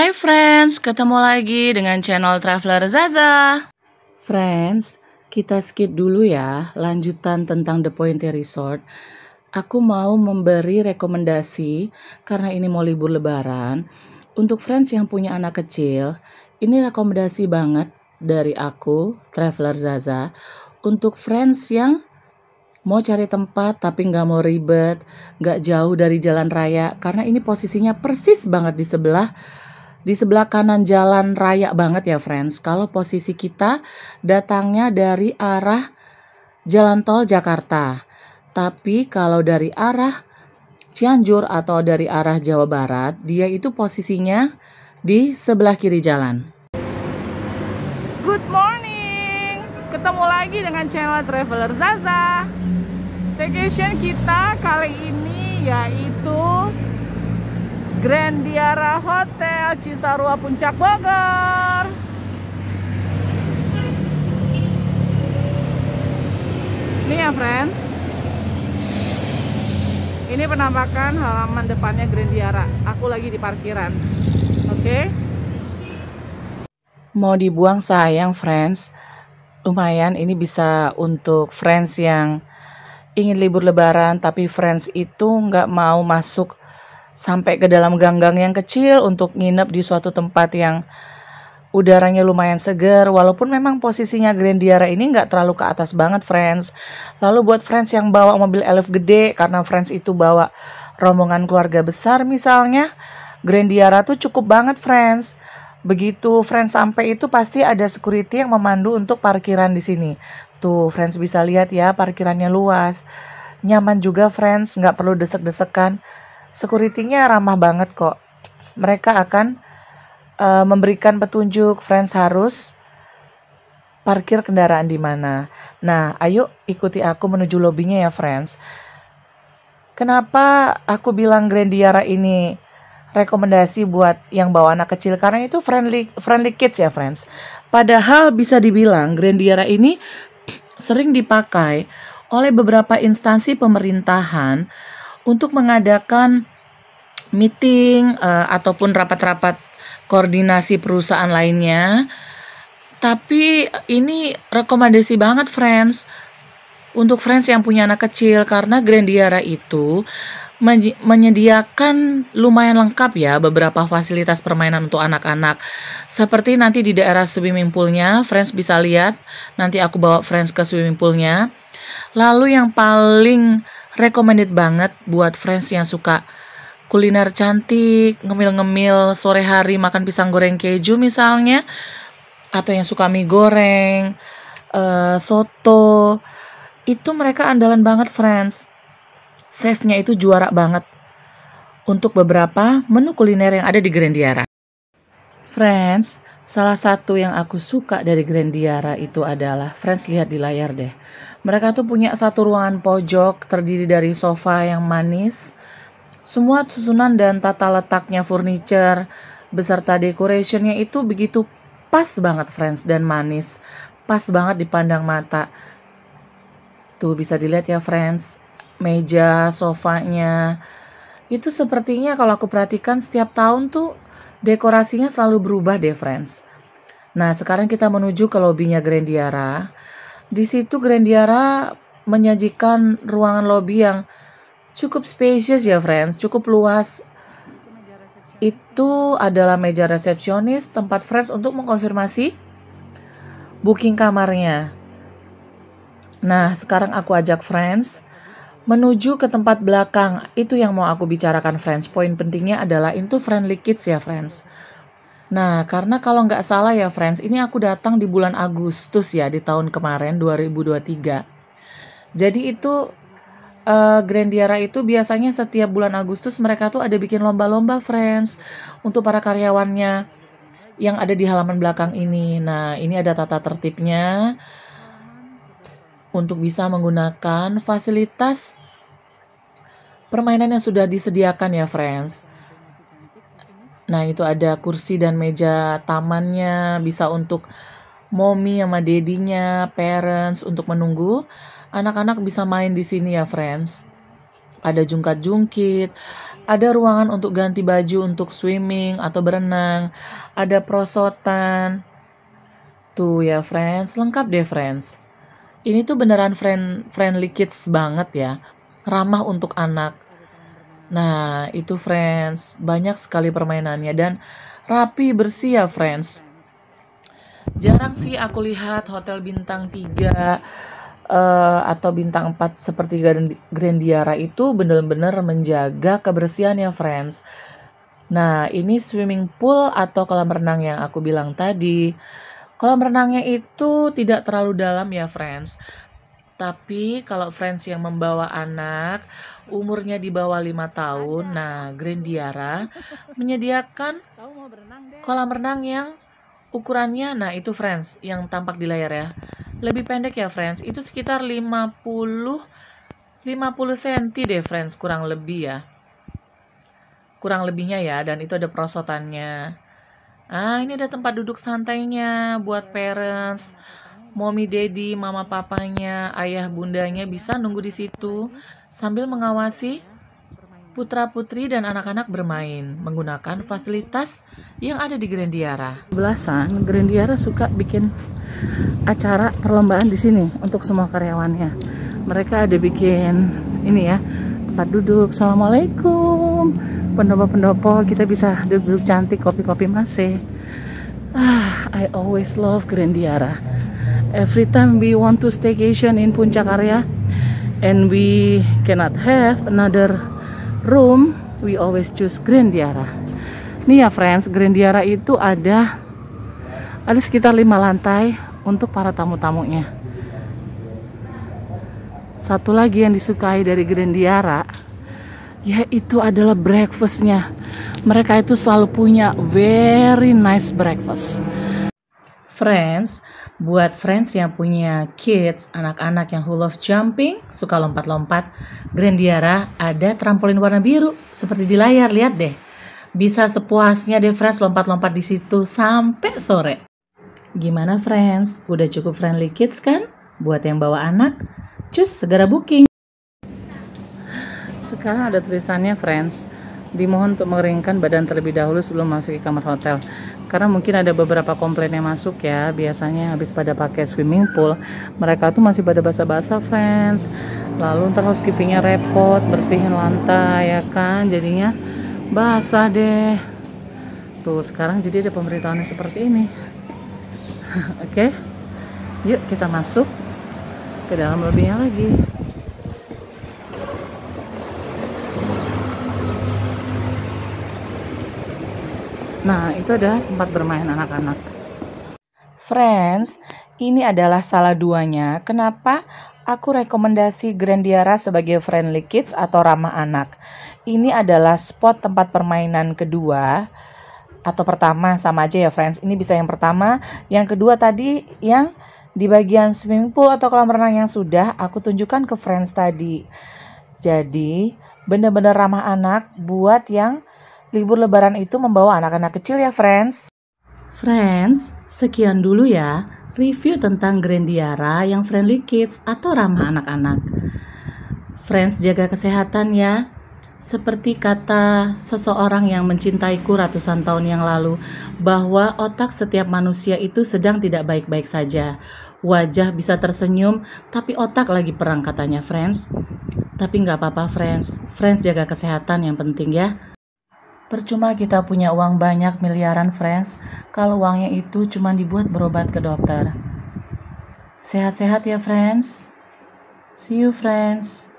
Hai friends, ketemu lagi dengan channel Traveler Zaza. Friends, kita skip dulu ya lanjutan tentang The Pointe Resort. Aku mau memberi rekomendasi karena ini mau libur lebaran. Untuk friends yang punya anak kecil, ini rekomendasi banget dari aku, Traveler Zaza. Untuk friends yang mau cari tempat tapi nggak mau ribet, nggak jauh dari jalan raya. Karena ini posisinya persis banget di sebelah kanan jalan raya banget ya friends. Kalau posisi kita datangnya dari arah jalan tol Jakarta. Tapi kalau dari arah Cianjur atau dari arah Jawa Barat, dia itu posisinya di sebelah kiri jalan. Good morning. Ketemu lagi dengan channel Traveler Zaza. Staycation kita kali ini yaitu Grandiara Hotel Cisarua Puncak Bogor. Ini ya friends, ini penampakan halaman depannya Grandiara. Aku lagi di parkiran. Oke. Mau dibuang sayang friends. Lumayan ini bisa untuk friends yang ingin libur lebaran tapi friends itu nggak mau masuk sampai ke dalam gang-gang yang kecil untuk nginep di suatu tempat yang udaranya lumayan segar. Walaupun memang posisinya Grandiara ini nggak terlalu ke atas banget friends. Lalu buat friends yang bawa mobil elf gede karena friends itu bawa rombongan keluarga besar misalnya, Grandiara tuh cukup banget friends. Begitu friends sampai itu pasti ada security yang memandu untuk parkiran di sini. Tuh friends bisa lihat ya, parkirannya luas. Nyaman juga friends, nggak perlu desek-desekan. Security-nya ramah banget kok. Mereka akan memberikan petunjuk friends harus parkir kendaraan di mana. Nah, ayo ikuti aku menuju lobbynya ya friends. Kenapa aku bilang Grandiara ini rekomendasi buat yang bawa anak kecil? Karena itu friendly kids ya friends. Padahal bisa dibilang Grandiara ini sering dipakai oleh beberapa instansi pemerintahan untuk mengadakan meeting ataupun rapat-rapat koordinasi perusahaan lainnya. Tapi ini rekomendasi banget friends untuk friends yang punya anak kecil karena Grandiara itu menyediakan lumayan lengkap ya beberapa fasilitas permainan untuk anak-anak. Seperti nanti di daerah swimming poolnya, friends bisa lihat. Nanti aku bawa friends ke swimming poolnya. Lalu yang paling recommended banget buat friends yang suka kuliner cantik, ngemil-ngemil sore hari makan pisang goreng keju misalnya, atau yang suka mie goreng, soto, itu mereka andalan banget friends. Chefnya itu juara banget untuk beberapa menu kuliner yang ada di Grandiara. Friends, salah satu yang aku suka dari Grandiara itu adalah, friends lihat di layar deh. Mereka tuh punya satu ruangan pojok terdiri dari sofa yang manis. Semua susunan dan tata letaknya furniture beserta decorationnya itu begitu pas banget friends dan manis. Pas banget dipandang mata. Tuh bisa dilihat ya friends. Meja, sofanya, itu sepertinya kalau aku perhatikan setiap tahun tuh dekorasinya selalu berubah deh friends. Nah sekarang kita menuju ke lobbynya Grandiara. Di situ Grandiara menyajikan ruangan lobby yang cukup spacious ya friends, cukup luas. Itu adalah meja resepsionis, tempat friends untuk mengkonfirmasi booking kamarnya. Nah sekarang aku ajak friends menuju ke tempat belakang. Itu yang mau aku bicarakan friends. Poin pentingnya adalah itu friendly kids ya friends. Nah karena kalau nggak salah ya friends, ini aku datang di bulan Agustus ya di tahun kemarin 2023. Jadi itu Grandiara itu biasanya setiap bulan Agustus mereka tuh ada bikin lomba-lomba friends untuk para karyawannya yang ada di halaman belakang ini. Nah ini ada tata tertibnya untuk bisa menggunakan fasilitas permainan yang sudah disediakan ya friends. Nah itu ada kursi dan meja tamannya, bisa untuk mommy sama dedinya, parents untuk menunggu. Anak-anak bisa main di sini ya friends. ada jungkat-jungkit, ada ruangan untuk ganti baju untuk swimming atau berenang, ada perosotan. Tuh ya friends, lengkap deh friends. Ini tuh beneran friendly kids banget ya, ramah untuk anak. Nah itu friends, banyak sekali permainannya dan rapi bersih ya friends. Jarang sih aku lihat hotel bintang 3 atau bintang 4 seperti Grandiara itu bener-bener menjaga kebersihan ya friends. Nah ini swimming pool atau kolam renang yang aku bilang tadi. Kolam renangnya itu tidak terlalu dalam ya friends. Tapi kalau friends yang membawa anak umurnya di bawah 5 tahun, nah Grandiara menyediakan kolam renang yang ukurannya, nah itu friends yang tampak di layar ya. Lebih pendek ya friends, itu sekitar 50 cm deh friends kurang lebih ya. Kurang lebihnya ya, dan itu ada perosotannya. Ini ada tempat duduk santainya buat parents, mommy daddy, mama papanya, ayah bundanya bisa nunggu di situ sambil mengawasi putra-putri dan anak-anak bermain menggunakan fasilitas yang ada di Grandiara. Belasan Grandiara suka bikin acara perlombaan di sini untuk semua karyawannya. Mereka ada bikin ini ya, tempat duduk. Assalamualaikum. Pendopo-pendopo kita bisa duduk cantik, kopi-kopi masih. I always love Grandiara. Every time we want to staycation in Puncak Area and we cannot have another room, we always choose Grandiara. Nih ya friends, Grandiara itu ada sekitar 5 lantai untuk para tamu-tamunya. Satu lagi yang disukai dari Grandiara yaitu adalah breakfastnya. Mereka itu selalu punya very nice breakfast. Friends, buat friends yang punya kids, anak-anak yang who love jumping, suka lompat-lompat, Grandiara ada trampolin warna biru seperti di layar, lihat deh. Bisa sepuasnya deh friends lompat-lompat di situ sampai sore. Gimana friends? Udah cukup friendly kids kan? Buat yang bawa anak, cus segera booking. Sekarang ada tulisannya friends, dimohon untuk mengeringkan badan terlebih dahulu sebelum masuk ke kamar hotel. Karena mungkin ada beberapa komplain yang masuk ya, biasanya habis pada pakai swimming pool, mereka tuh masih pada basah-basah friends. Lalu ntar housekeepingnya repot, bersihin lantai ya kan, jadinya basah deh. Tuh sekarang jadi ada pemberitahuannya seperti ini. Oke, yuk kita masuk ke dalam lobbynya lagi. Nah, itu adalah tempat bermain anak-anak. Friends, ini adalah salah duanya kenapa aku rekomendasi Grandiara sebagai friendly kids atau ramah anak. Ini adalah spot tempat permainan kedua atau pertama, sama aja ya friends. Ini bisa yang pertama, yang kedua tadi yang di bagian swimming pool atau kolam renang yang sudah aku tunjukkan ke friends tadi. Jadi, benar-benar ramah anak buat yang libur lebaran itu membawa anak-anak kecil ya friends. Friends, sekian dulu ya review tentang Grandiara yang friendly kids atau ramah anak-anak. Friends, jaga kesehatan ya. Seperti kata seseorang yang mencintaiku ratusan tahun yang lalu, bahwa otak setiap manusia itu sedang tidak baik-baik saja. Wajah bisa tersenyum, tapi otak lagi perang katanya friends. Tapi nggak apa-apa friends. Friends jaga kesehatan yang penting ya. Percuma kita punya uang banyak miliaran friends, kalau uangnya itu cuma dibuat berobat ke dokter. Sehat-sehat ya friends. See you friends.